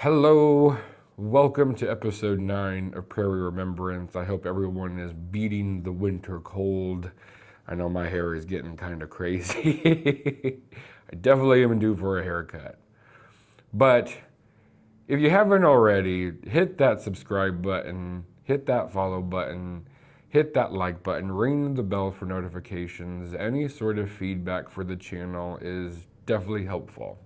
Hello, welcome to episode 9 of Prairie Remembrance. I hope everyone is beating the winter cold. I know my hair is getting kind of crazy. I definitely am due for a haircut. But if you haven't already, hit that subscribe button, hit that follow button, hit that like button, ring the bell for notifications. Any sort of feedback for the channel is definitely helpful.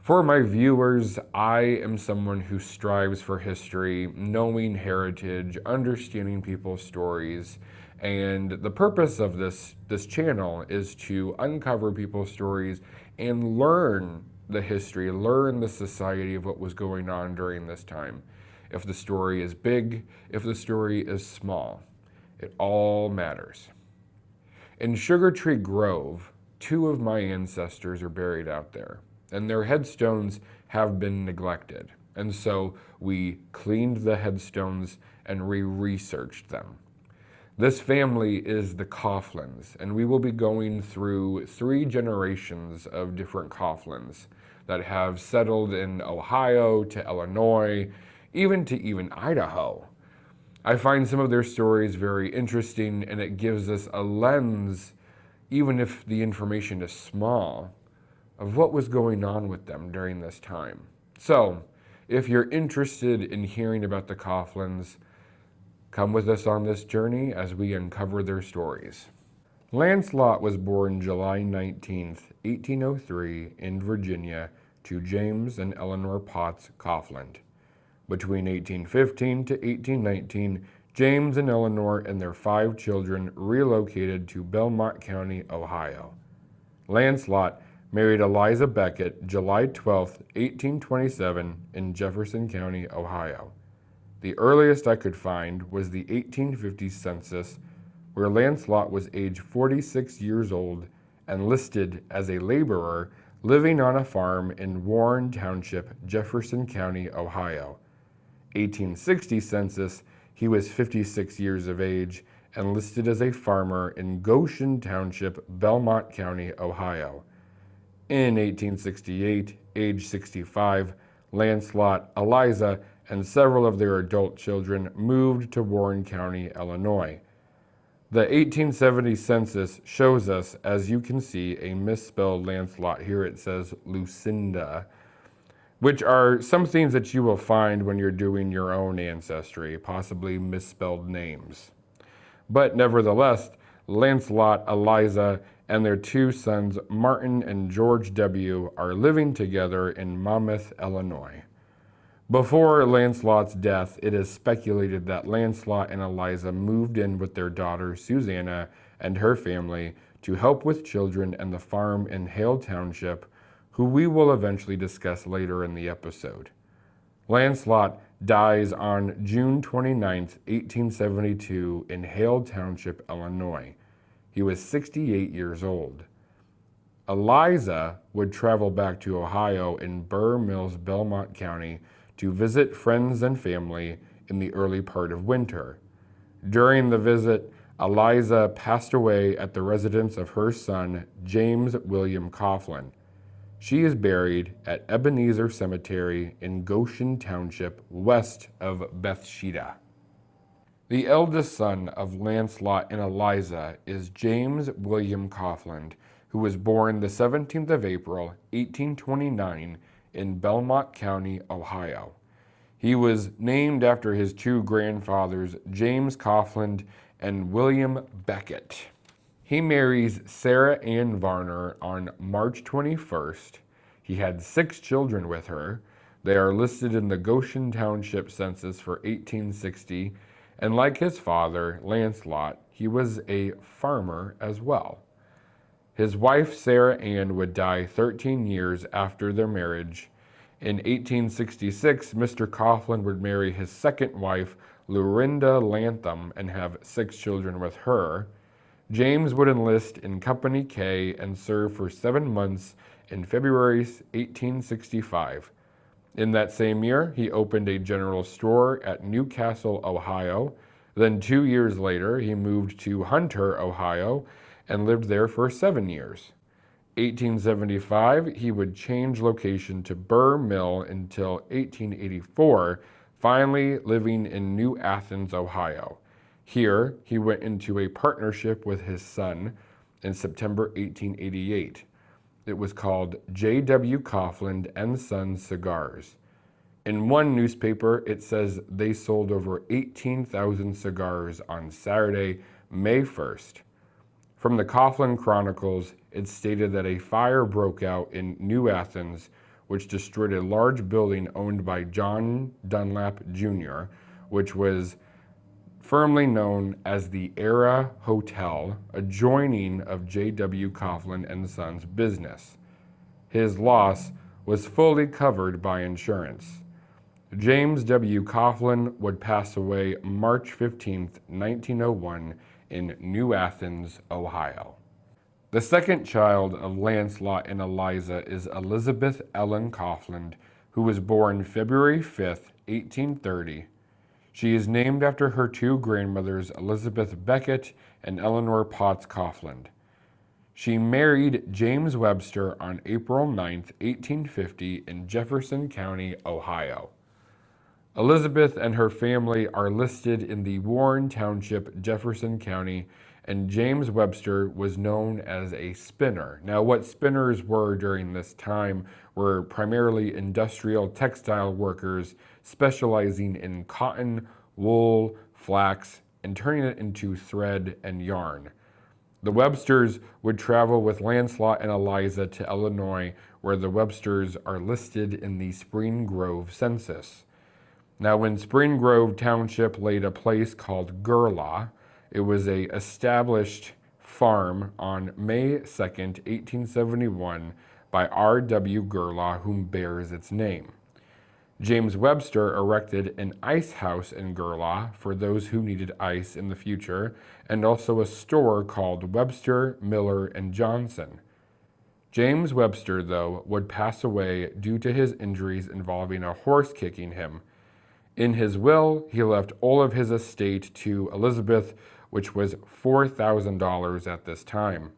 For my viewers, I am someone who strives for history, knowing heritage, understanding people's stories, and the purpose of this channel is to uncover people's stories and learn the history, learn the society of what was going on during this time. If the story is big, if the story is small, it all matters. In Sugar Tree Grove, 2 of my ancestors are buried out there, and their headstones have been neglected. And so we cleaned the headstones and researched them. This family is the Cofflands, and we will be going through 3 generations of different Cofflands that have settled in Ohio to Illinois, even to Idaho. I find some of their stories very interesting, and it gives us a lens, even if the information is small, of what was going on with them during this time. So, if you're interested in hearing about the Cofflands, come with us on this journey as we uncover their stories. Lancelot was born July 19th, 1803 in Virginia to James and Eleanor Potts Coffland. Between 1815 to 1819, James and Eleanor and their 5 children relocated to Belmont County, Ohio. Lancelot married Eliza Beckett July 12, 1827 in Jefferson County, Ohio. The earliest I could find was the 1850 census, where Lancelot was age 46 years old and listed as a laborer living on a farm in Warren Township, Jefferson County, Ohio. 1860 census, he was 56 years of age and listed as a farmer in Goshen Township, Belmont County, Ohio. In 1868, age 65, Lancelot, Eliza, and several of their adult children moved to Warren County, Illinois. The 1870 census shows us, as you can see, a misspelled Lancelot. Here it says Lucinda, which are some things that you will find when you're doing your own ancestry, possibly misspelled names. But nevertheless, Lancelot, Eliza, and their 2 sons, Martin and George W., are living together in Monmouth, Illinois. Before Lancelot's death, it is speculated that Lancelot and Eliza moved in with their daughter, Susanna, and her family to help with children and the farm in Hale Township, who we will eventually discuss later in the episode. Lancelot dies on June 29, 1872, in Hale Township, Illinois. He was 68 years old. Eliza would travel back to Ohio in Burr Mills, Belmont County, to visit friends and family in the early part of winter. During the visit, Eliza passed away at the residence of her son, James William Coffland. She is buried at Ebenezer Cemetery in Goshen Township, west of Bethesda. The eldest son of Lancelot and Eliza is James William Coffland, who was born the 17th of April, 1829, in Belmont County, Ohio. He was named after his 2 grandfathers, James Coffland and William Beckett. He marries Sarah Ann Varner on March 21st. He had 6 children with her. They are listed in the Goshen Township census for 1860, and like his father, Lancelot, he was a farmer as well. His wife, Sarah Ann, would die 13 years after their marriage. In 1866, Mr. Coffland would marry his second wife, Lorinda Lantham, and have 6 children with her. James would enlist in Company K and serve for 7 months in February 1865. In that same year, he opened a general store at Newcastle, Ohio. Then 2 years later, he moved to Hunter, Ohio, and lived there for 7 years. 1875, he would change location to Burr Mill until 1884, finally living in New Athens, Ohio. Here, he went into a partnership with his son in September 1888. It was called J.W. Coffland and Sons Cigars. In one newspaper, it says they sold over 18,000 cigars on Saturday, May 1st. From the Coffland Chronicles, it stated that a fire broke out in New Athens, which destroyed a large building owned by John Dunlap Jr., which was firmly known as the Era Hotel, adjoining of J.W. Coffland and Sons business. His loss was fully covered by insurance. James W. Coffland would pass away March 15, 1901, in New Athens, Ohio. The second child of Lancelot and Eliza is Elizabeth Ellen Coffland, who was born February 5, 1830. She is named after her two grandmothers, Elizabeth Beckett and Eleanor Potts Coffland. She married James Webster on April 9, 1850, in Jefferson County, Ohio. Elizabeth and her family are listed in the Warren Township, Jefferson County, and James Webster was known as a spinner. Now, what spinners were during this time were primarily industrial textile workers specializing in cotton, wool, flax, and turning it into thread and yarn. The Websters would travel with Lancelot and Eliza to Illinois, where the Websters are listed in the Spring Grove census. Now, when Spring Grove Township laid a place called Gerla, it was a established farm on May 2nd, 1871 by R.W. Gerla, whom bears its name. James Webster erected an ice house in Gerla for those who needed ice in the future, and also a store called Webster, Miller, and Johnson. James Webster, though, would pass away due to his injuries involving a horse kicking him. In his will, he left all of his estate to Elizabeth, which was $4,000 at this time.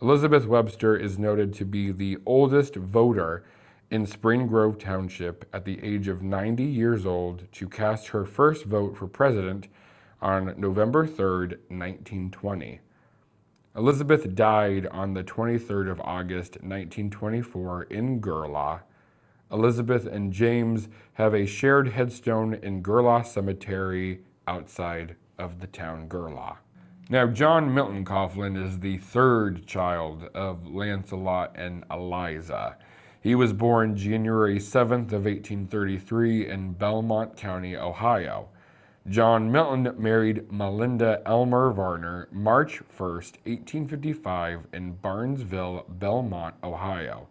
Elizabeth Webster is noted to be the oldest voter in Spring Grove Township at the age of 90 years old to cast her first vote for president on November 3rd, 1920. Elizabeth died on the 23rd of August, 1924 in Gerla. Elizabeth and James have a shared headstone in Gerla Cemetery outside of the town Gerla. Now, John Milton Coffland is the third child of Lancelot and Eliza. He was born January 7th of 1833 in Belmont County, Ohio. John Milton married Melinda Elmer Varner March 1st, 1855 in Barnesville, Belmont, Ohio.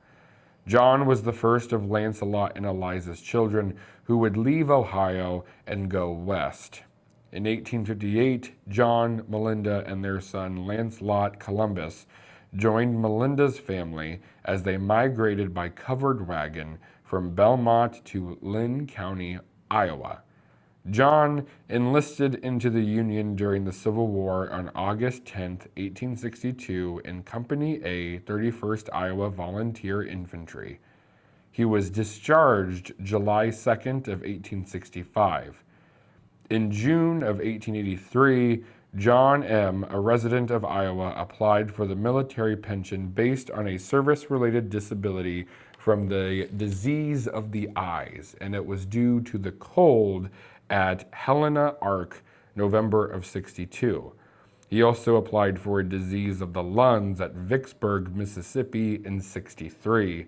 John was the first of Lancelot and Eliza's children who would leave Ohio and go west. In 1858, John, Melinda, and their son Lancelot Columbus joined Melinda's family as they migrated by covered wagon from Belmont to Lynn County, Iowa. John enlisted into the Union during the Civil War on August 10, 1862 in Company A, 31st Iowa Volunteer Infantry. He was discharged July 2nd of 1865. In June of 1883, John M., a resident of Iowa, applied for the military pension based on a service-related disability from the disease of the eyes, and it was due to the cold at Helena Ark, November of 62. He also applied for a disease of the lungs at Vicksburg, Mississippi in 63.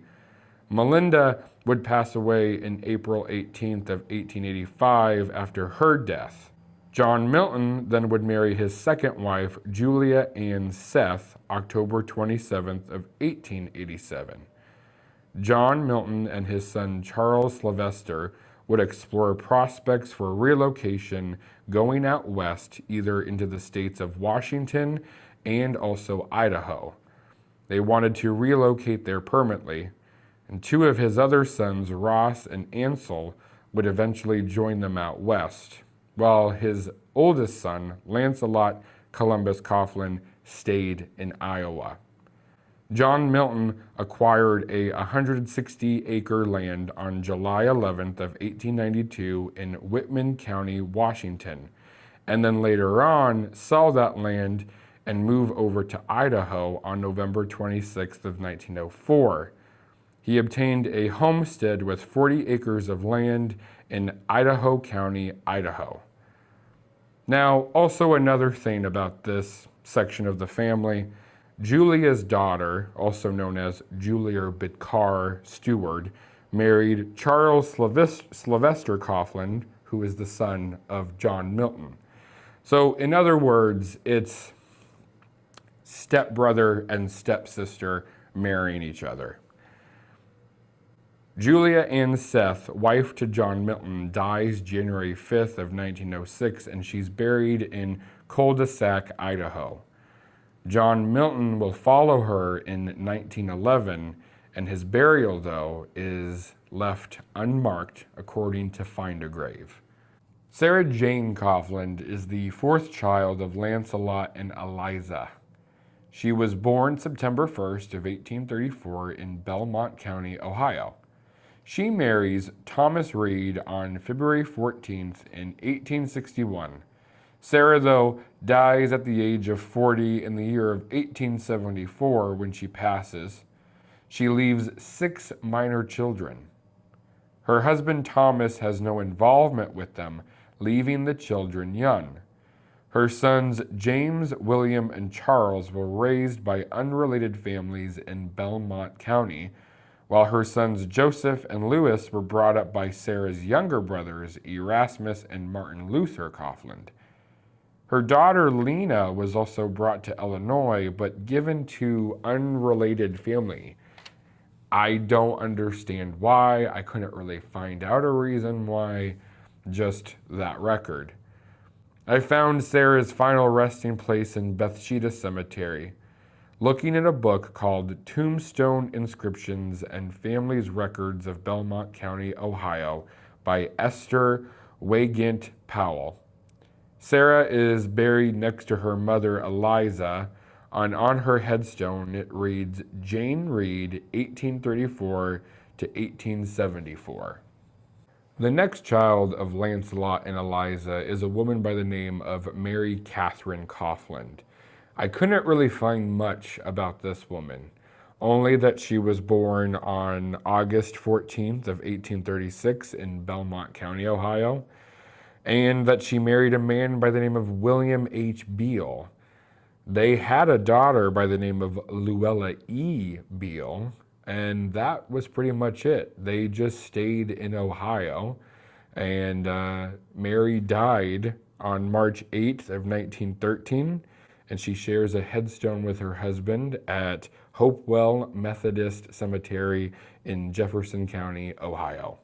Melinda would pass away in April 18th of 1885 after her death. John Milton then would marry his second wife, Julia Ann Seth, October 27th of 1887. John Milton and his son Charles Sylvester would explore prospects for relocation going out west, either into the states of Washington and also Idaho. They wanted to relocate there permanently, and two of his other sons, Ross and Ansel, would eventually join them out west, while his oldest son, Lancelot Columbus Coffland, stayed in Iowa. John Milton acquired a 160-acre land on July 11th of 1892 in Whitman County, Washington, and then later on sell that land and move over to Idaho on November 26th of 1904. He obtained a homestead with 40 acres of land in Idaho County, Idaho. Now, also another thing about this section of the family, Julia's daughter, also known as Julia Bidcar Stewart, married Charles Sylvester Coffland, who is the son of John Milton. So, in other words, it's stepbrother and stepsister marrying each other. Julia Ann Seth, wife to John Milton, dies January 5th of 1906, and she's buried in Cul-de-sac, Idaho. John Milton will follow her in 1911, and his burial, though, is left unmarked according to Find a Grave. Sarah Jane Coffland is the fourth child of Lancelot and Eliza. She was born September 1st of 1834 in Belmont County, Ohio. She marries Thomas Reed on February 14th in 1861. Sarah, though, dies at the age of 40 in the year of 1874 when she passes. She leaves 6 minor children. Her husband Thomas has no involvement with them, leaving the children young. Her sons James, William, and Charles were raised by unrelated families in Belmont County, while her sons Joseph and Louis were brought up by Sarah's younger brothers Erasmus and Martin Luther Coffland. Her daughter Lena was also brought to Illinois, but given to unrelated family. I don't understand why. I couldn't really find out a reason why, just that record. I found Sarah's final resting place in Bethesda Cemetery. Looking at a book called Tombstone Inscriptions and Families Records of Belmont County, Ohio by Esther Wygant Powell. Sarah is buried next to her mother Eliza. On her headstone it reads Jane Reed, 1834 to 1874. The next child of Lancelot and Eliza is a woman by the name of Mary Catherine Coffland. I couldn't really find much about this woman, only that she was born on August 14th of 1836 in Belmont County, Ohio, and that she married a man by the name of William H. Beale. They had a daughter by the name of Luella E. Beale, and that was pretty much it. They just stayed in Ohio, and Mary died on March 8th of 1913, and she shares a headstone with her husband at Hopewell Methodist Cemetery in Jefferson County, Ohio.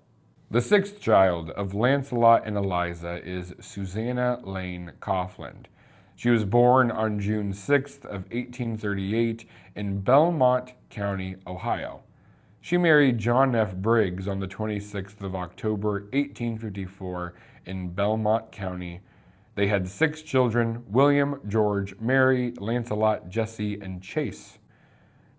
The sixth child of Lancelot and Eliza is Susanna Lane Coffland. She was born on June 6th of 1838 in Belmont County, Ohio. She married John F. Briggs on the 26th of October, 1854 in Belmont County. They had 6 children: William, George, Mary, Lancelot, Jesse, and Chase.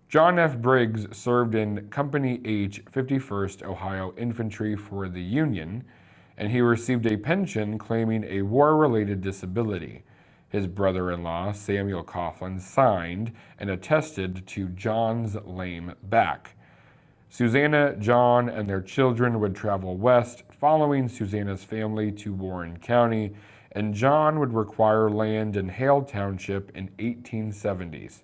John F. Briggs served in Company H, 51st Ohio Infantry for the Union, and he received a pension claiming a war-related disability. His brother-in-law, Samuel Coffland, signed and attested to John's lame back. Susanna, John, and their children would travel west, following Susanna's family to Warren County, and John would require land in Hale Township in 1870s.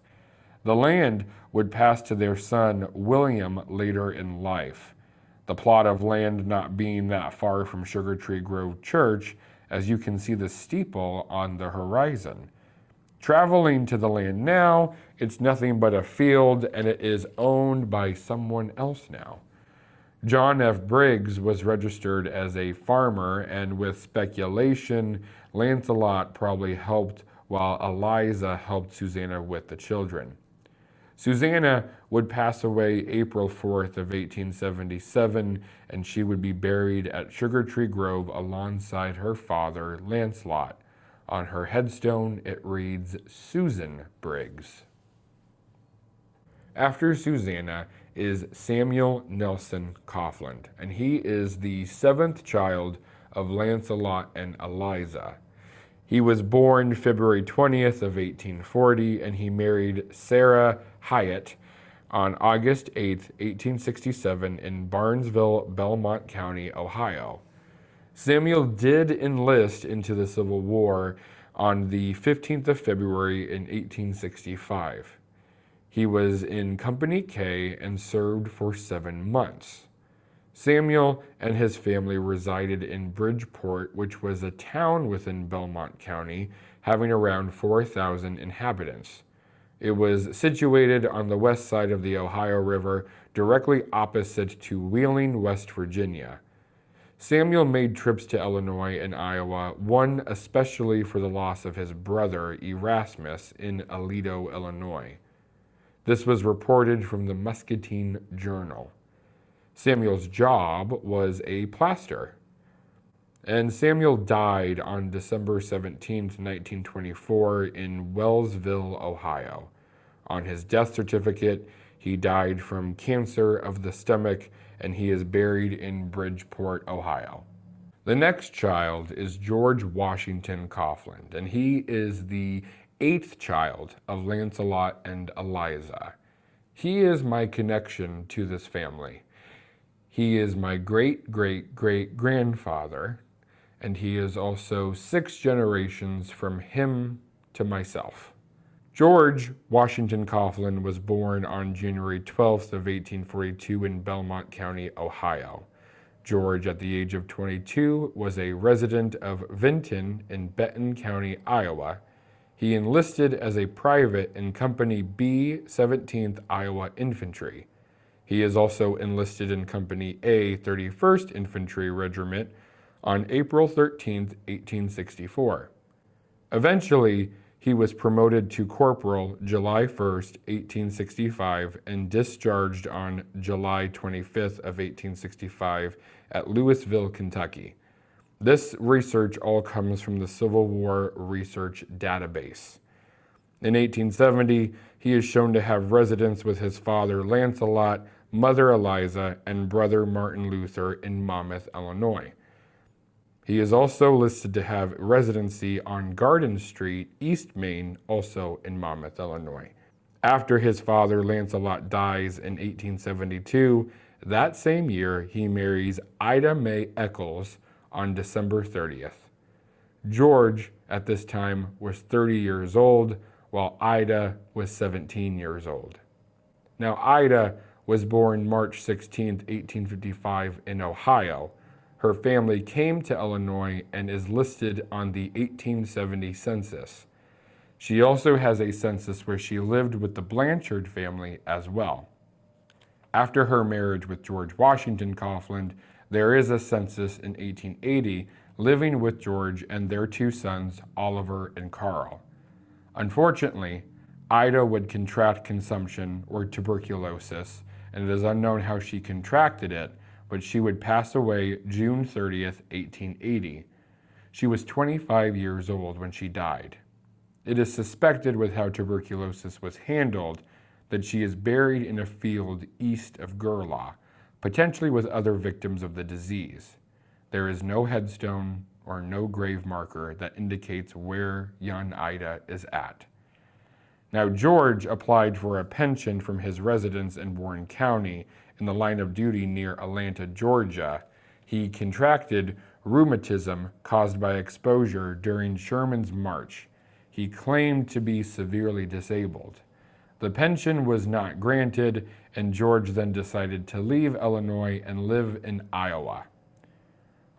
The land would pass to their son William later in life, the plot of land not being that far from Sugar Tree Grove Church, as you can see the steeple on the horizon. Traveling to the land now, it's nothing but a field, and it is owned by someone else now. John F. Briggs was registered as a farmer, and with speculation, Lancelot probably helped while Eliza helped Susanna with the children. Susanna would pass away April 4th of 1877, and she would be buried at Sugar Tree Grove alongside her father, Lancelot. On her headstone, it reads Susan Briggs. After Susanna is Samuel Nelson Coffland, and he is the seventh child of Lancelot and Eliza. He was born February 20th of 1840, and he married Sarah Hyatt on August 8th, 1867 in Barnesville, Belmont County, Ohio. Samuel did enlist into the Civil War on the 15th of February in 1865. He was in Company K and served for 7 months. Samuel and his family resided in Bridgeport, which was a town within Belmont County, having around 4,000 inhabitants. It was situated on the west side of the Ohio River, directly opposite to Wheeling, West Virginia. Samuel made trips to Illinois and Iowa, one especially for the loss of his brother Erasmus in Aledo, Illinois. This was reported from the Muscatine Journal. Samuel's job was a plaster. And Samuel died on December 17, 1924 in Wellsville, Ohio. On his death certificate, he died from cancer of the stomach, and he is buried in Bridgeport, Ohio. The next child is George Washington Coffland, and he is the 8th child of Lancelot and Eliza. He is my connection to this family. He is my great-great-great-grandfather, and he is also 6 generations from him to myself. George Washington Coffland was born on January 12th of 1842 in Belmont County, Ohio. George, at the age of 22, was a resident of Vinton in Benton County, Iowa. He enlisted as a private in Company B, 17th Iowa Infantry. He is also enlisted in Company A, 31st Infantry Regiment on April 13, 1864. Eventually, he was promoted to corporal July 1st, 1865, and discharged on July 25th of 1865 at Louisville, Kentucky. This research all comes from the Civil War Research Database. In 1870, he is shown to have residence with his father Lancelot, mother Eliza, and brother Martin Luther in Monmouth, Illinois. He is also listed to have residency on Garden Street, East Main, also in Monmouth, Illinois. After his father Lancelot dies in 1872, that same year he marries Ida May Eccles on December 30th. George, at this time, was 30 years old, while Ida was 17 years old. Now, Ida was born March 16, 1855 in Ohio. Her family came to Illinois and is listed on the 1870 census. She also has a census where she lived with the Blanchard family as well. After her marriage with George Washington Coffland, there is a census in 1880 living with George and their 2 sons, Oliver and Carl. Unfortunately, Ida would contract consumption or tuberculosis, and it is unknown how she contracted it, but she would pass away June 30th, 1880. She was 25 years old when she died. It is suspected, with how tuberculosis was handled, that she is buried in a field east of Gurlaw, potentially with other victims of the disease. There is no headstone or no grave marker that indicates where young Ida is at. Now, George applied for a pension from his residence in Warren County in the line of duty near Atlanta, Georgia. He contracted rheumatism caused by exposure during Sherman's march. He claimed to be severely disabled. The pension was not granted, and George then decided to leave Illinois and live in Iowa.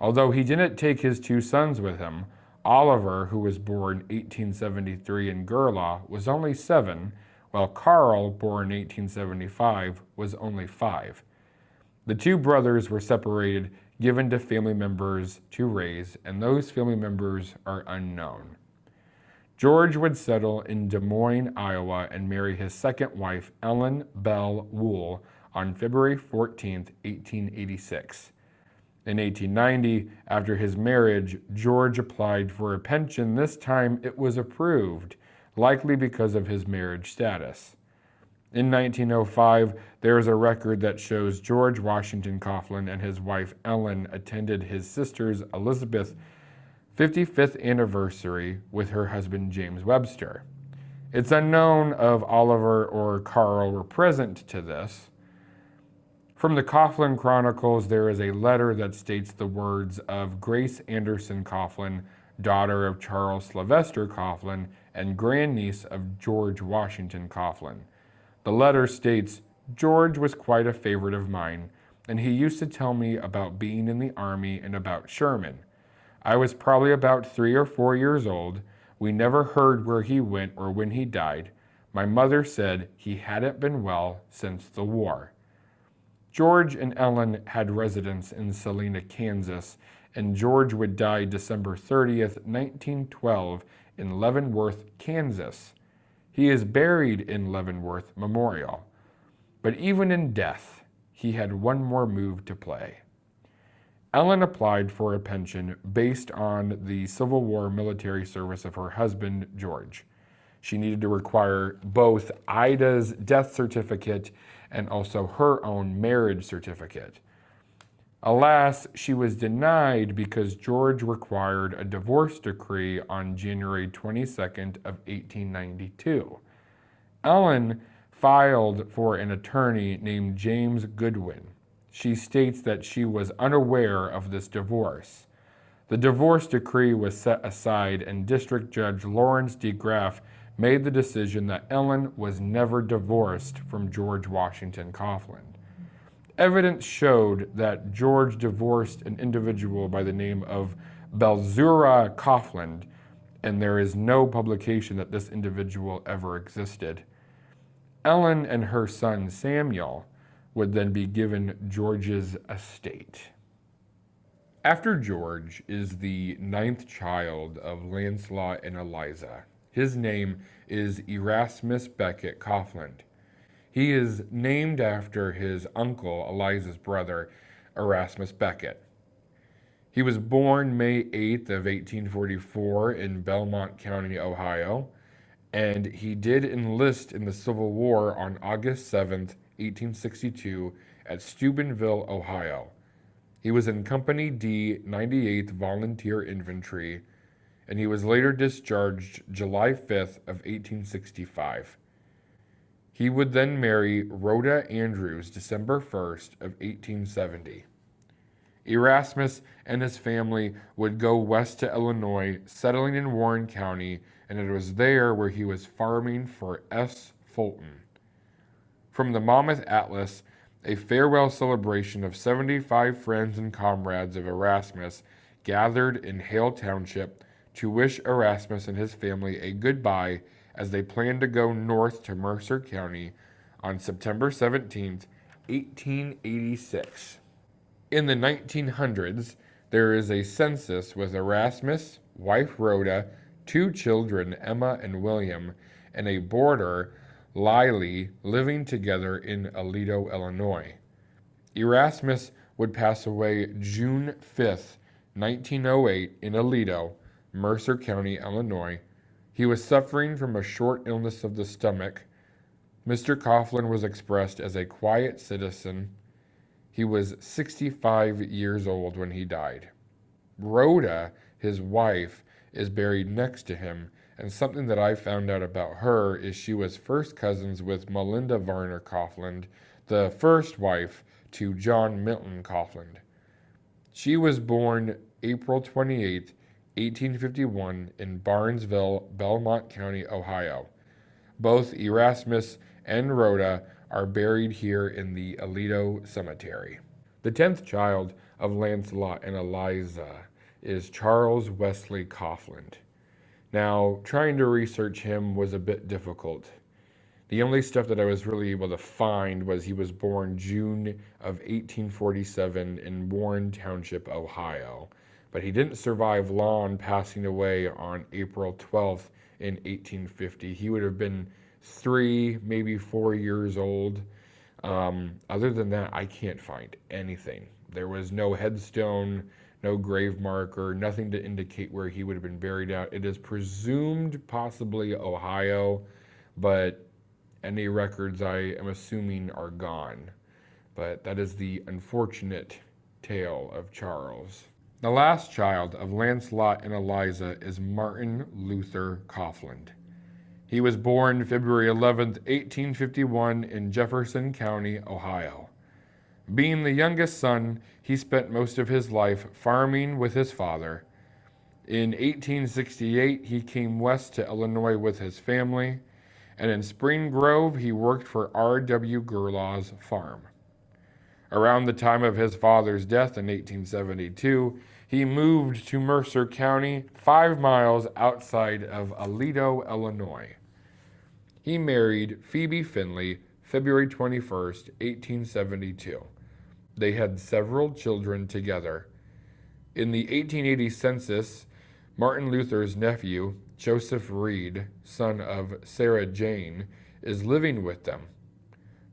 Although he didn't take his 2 sons with him, Oliver, who was born 1873 in Gurlaw, was only 7, while Carl, born 1875, was only 5. The 2 brothers were separated, given to family members to raise, and those family members are unknown. George would settle in Des Moines, Iowa, and marry his second wife, Ellen Bell Wool, on February 14, 1886. In 1890, after his marriage, George applied for a pension. This time it was approved, likely because of his marriage status. In 1905, there is a record that shows George Washington Coffland and his wife Ellen attended his sister's Elizabeth's 55th anniversary with her husband James Webster. It's unknown if Oliver or Carl were present to this. From the Coffland Chronicles, there is a letter that states the words of Grace Anderson Coffland, daughter of Charles Sylvester Coffland and grandniece of George Washington Coffland. The letter states, "George was quite a favorite of mine, and he used to tell me about being in the army and about Sherman. I was probably about 3 or 4 years old. We never heard where he went or when he died. My mother said he hadn't been well since the war." George and Ellen had residence in Salina, Kansas, and George would die December 30th, 1912 in Leavenworth, Kansas. He is buried in Leavenworth Memorial. But even in death, he had one more move to play. Ellen applied for a pension based on the Civil War military service of her husband, George. She needed to require both Ida's death certificate and also her own marriage certificate. Alas, she was denied because George required a divorce decree on January 22nd of 1892. Ellen filed for an attorney named James Goodwin. She states that she was unaware of this divorce. The divorce decree was set aside, and District Judge Lawrence D. Graff made the decision that Ellen was never divorced from George Washington Coffland. Evidence showed that George divorced an individual by the name of Belzura Coffland, and there is no publication that this individual ever existed. Ellen and her son Samuel would then be given George's estate. After George is the 9th child of Lancelot and Eliza. His name is Erasmus Becket Coffland. He is named after his uncle, Eliza's brother, Erasmus Becket. He was born May 8th of 1844 in Belmont County, Ohio, and he did enlist in the Civil War on August 7th, 1862 at Steubenville, Ohio. He was in Company D, 98th Volunteer Infantry, and he was later discharged July 5th of 1865. He would then marry Rhoda Andrews December 1st of 1870. Erasmus and his family would go west to Illinois, settling in Warren County, and it was there where he was farming for S. Fulton. From the Monmouth Atlas, a farewell celebration of 75 friends and comrades of Erasmus gathered in Hale Township to wish Erasmus and his family a goodbye as they planned to go north to Mercer County on September 17, 1886. In the 1900s, there is a census with Erasmus, wife Rhoda, 2 children, Emma and William, and a boarder, Lily, living together in Aledo, Illinois. Erasmus would pass away June 5, 1908 in Aledo, Mercer County, Illinois. He was suffering from a short illness of the stomach. Mr. Coffland was expressed as a quiet citizen. He was 65 years old when he died. Rhoda, his wife, is buried next to him, and something that I found out about her is she was first cousins with Melinda Varner Coffland, the first wife to John Milton Coffland. She was born April 28, 1851 in Barnesville, Belmont County, Ohio. Both Erasmus and Rhoda are buried here in the Aledo Cemetery. The 10th child of Lancelot and Eliza is Charles Wesley Coffland. Now, trying to research him was a bit difficult. The only stuff that I was really able to find was he was born June of 1847 in Warren Township, Ohio. But he didn't survive long, passing away on April 12th in 1850. He would have been 3, maybe 4 years old. Other than that, I can't find anything. There was no headstone, no grave marker, nothing to indicate where he would have been buried at. It is presumed possibly Ohio, but Any records, I am assuming, are gone. But that is the unfortunate tale of Charles. The last child of Lancelot and Eliza is Martin Luther Coffland. He was born February 11th, 1851 in Jefferson County, Ohio. Being the youngest son, he spent most of his life farming with his father. In 1868, he came west to Illinois with his family, and in Spring Grove, he worked for R.W. Gerlaugh's farm. Around the time of his father's death in 1872, he moved to Mercer County, 5 miles outside of Aledo, Illinois. He married Phoebe Finley February 21st, 1872. They had several children together. In the 1880 census, Martin Luther's nephew, Joseph Reed, son of Sarah Jane, is living with them.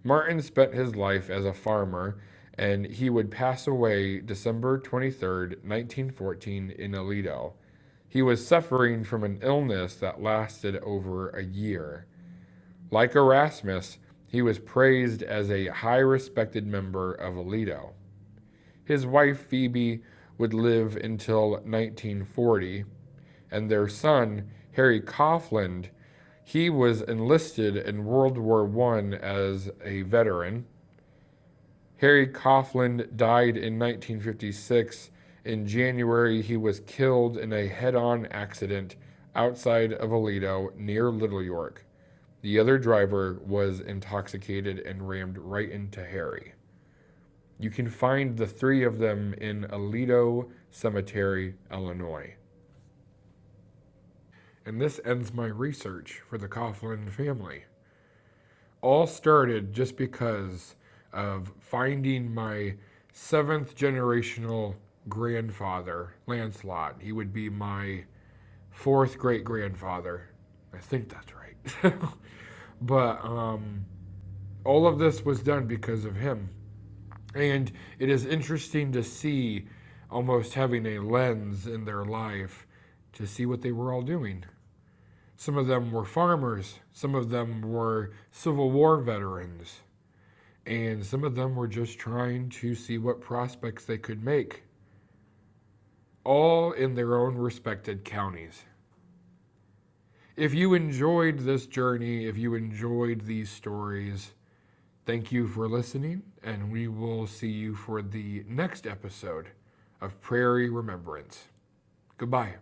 Martin spent his life as a farmer, and he would pass away December 23, 1914, in Aledo. He was suffering from an illness that lasted over a year. Like Erasmus, he was praised as a high-respected member of Aledo. His wife Phoebe would live until 1940, and their son, Harry Coffland, he was enlisted in World War I as a veteran. Harry Coffland died in 1956. In January, he was killed in a head-on accident outside of Aledo near Little York. The other driver was intoxicated and rammed right into Harry. You can find the 3 of them in Aledo Cemetery, Illinois. And this ends my research for the Coffland family. All started just because of finding my 7th generational grandfather, Lancelot. He would be my 4th great-grandfather. I think that's right. But all of this was done because of him. And it is interesting to see, almost having a lens in their life, to see what they were all doing. Some of them were farmers. Some of them were Civil War veterans. And some of them were just trying to see what prospects they could make. All in their own respected counties. If you enjoyed this journey, if you enjoyed these stories, thank you for listening, and we will see you for the next episode of Prairie Remembrance. Goodbye.